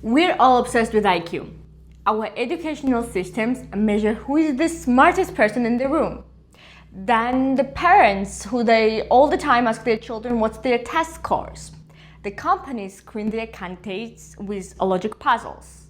We're all obsessed with IQ. Our educational systems measure who is the smartest person in the room. Then the parents, who they all the time ask their children what's their test scores. The companies screen their candidates with logic puzzles.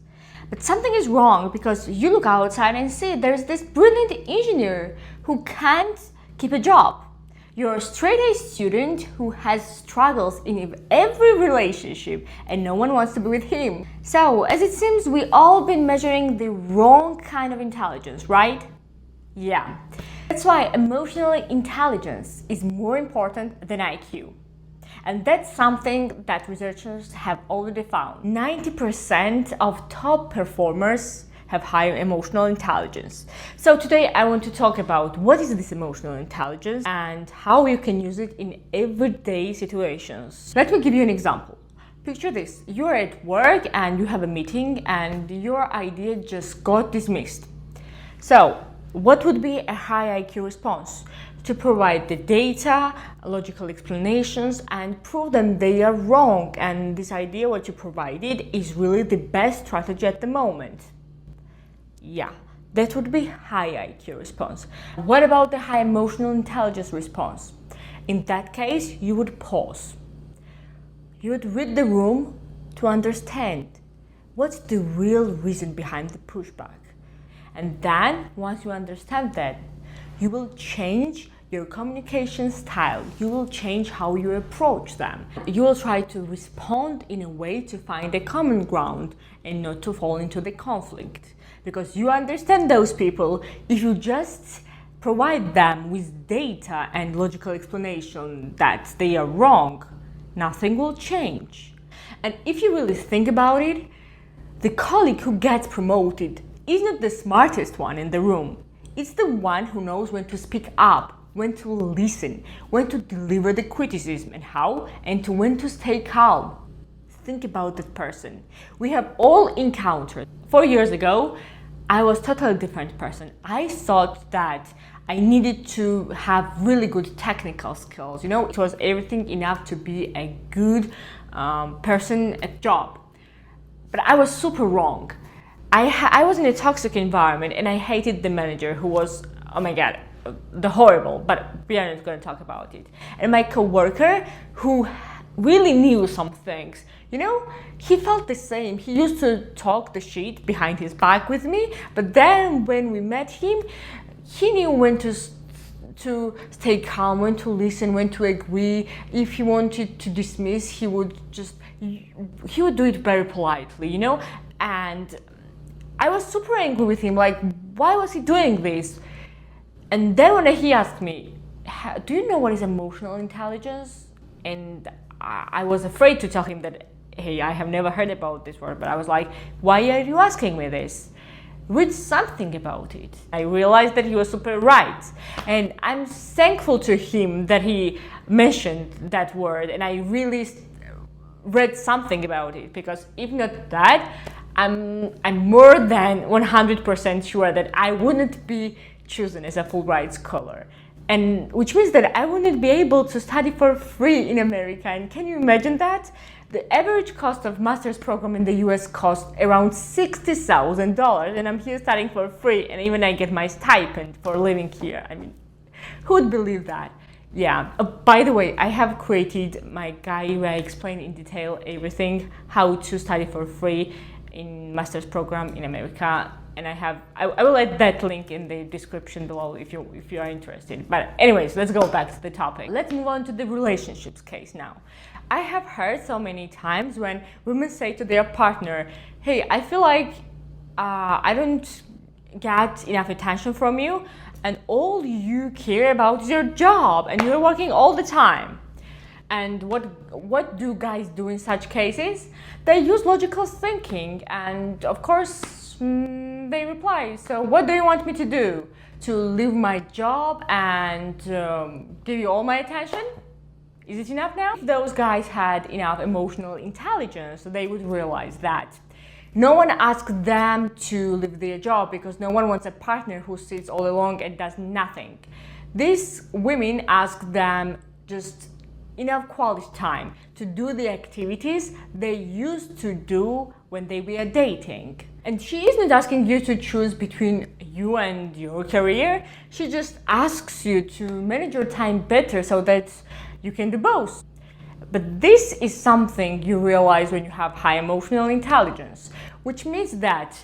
But something is wrong because you look outside and see there's this brilliant engineer who can't keep a job. You're a straight-A student who has struggles in every relationship and no one wants to be with him. So, as it seems, we all been measuring the wrong kind of intelligence, right? Yeah. That's why emotional intelligence is more important than IQ. And that's something that researchers have already found. 90% of top performers have higher emotional intelligence. So today I want to talk about what is this emotional intelligence and how you can use it in everyday situations. Let me give you an example. Picture this, you're at work and you have a meeting and your idea just got dismissed. So what would be a high IQ response? To provide the data, logical explanations, and prove them they are wrong and this idea what you provided is really the best strategy at the moment. Yeah, that would be high IQ response. What about the high emotional intelligence response? In that case, you would pause. You would read the room to understand what's the real reason behind the pushback. And then, once you understand that, you will change your communication style. You will change how you approach them. You will try to respond in a way to find a common ground and not to fall into the conflict. Because you understand those people, if you just provide them with data and logical explanation that they are wrong, nothing will change. And if you really think about it, the colleague who gets promoted is not the smartest one in the room. It's the one who knows when to speak up, when to listen, when to deliver the criticism and how, and to when to stay calm. Think about that person. We have all encountered. 4 years ago, I was a totally different person. I thought that I needed to have really good technical skills. It was everything enough to be a good person at job. But I was super wrong. I was in a toxic environment and I hated the manager who was, oh my God, the horrible, but we are not going to talk about it. And my coworker who really knew some things, he felt the same. He used to talk the shit behind his back with me, but then when we met him, he knew when to stay calm, when to listen, when to agree. If he wanted to dismiss, he would do it very politely, and I was super angry with him, like, why was he doing this? And then when he asked me, do you know what is emotional intelligence? And I was afraid to tell him that, hey, I have never heard about this word, but I was like, why are you asking me this? Read something about it. I realized that he was super right. And I'm thankful to him that he mentioned that word and I really read something about it, because if not that, I'm more than 100% sure that I wouldn't be chosen as a Fulbright scholar, and which means that I wouldn't be able to study for free in America. And can you imagine that? The average cost of master's program in the US costs around $60,000, and I'm here studying for free, and even I get my stipend for living here. I mean, who would believe that? Yeah. By the way, I have created my guide where I explain in detail everything, how to study for free in master's program in America. And I will add that link in the description below if you are interested. But anyways, let's go back to the topic. Let's move on to the relationships case now. I have heard so many times when women say to their partner, hey, I feel like I don't get enough attention from you and all you care about is your job and you're working all the time. And what do guys do in such cases? They use logical thinking and of course they reply, so what do you want me to do? To leave my job and give you all my attention? Is it enough now? If those guys had enough emotional intelligence, they would realize that no one asked them to leave their job because no one wants a partner who sits all along and does nothing. These women ask them just enough quality time to do the activities they used to do when they were dating. And she isn't asking you to choose between you and your career. She just asks you to manage your time better so that you can do both. But this is something you realize when you have high emotional intelligence, which means that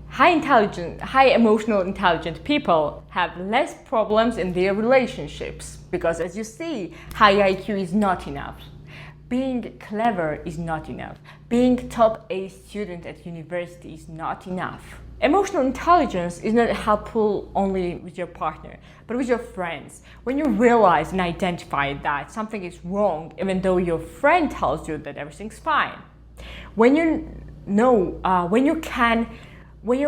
high emotional intelligent people have less problems in their relationships. Because as you see, high IQ is not enough. Being clever is not enough. Being top A student at university is not enough. Emotional intelligence is not helpful only with your partner, but with your friends. When you realize and identify that something is wrong, even though your friend tells you that everything's fine. When your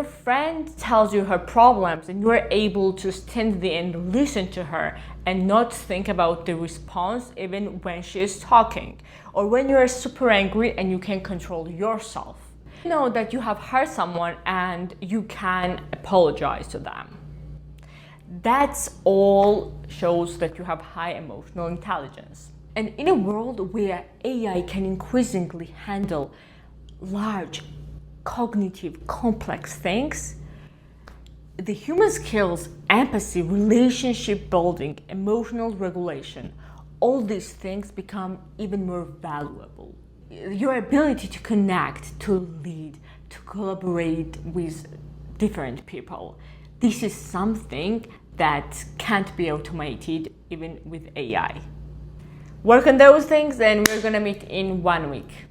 friend tells you her problems and you are able to stand there and listen to her and not think about the response even when she is talking, or when you are super angry and you can control yourself. You know that you have hurt someone and you can apologize to them. That's all shows that you have high emotional intelligence. And in a world where AI can increasingly handle large, cognitive, complex things, the human skills, empathy, relationship building, emotional regulation, all these things become even more valuable. Your ability to connect, to lead, to collaborate with different people, this is something that can't be automated even with AI. Work on those things and we're gonna meet in 1 week.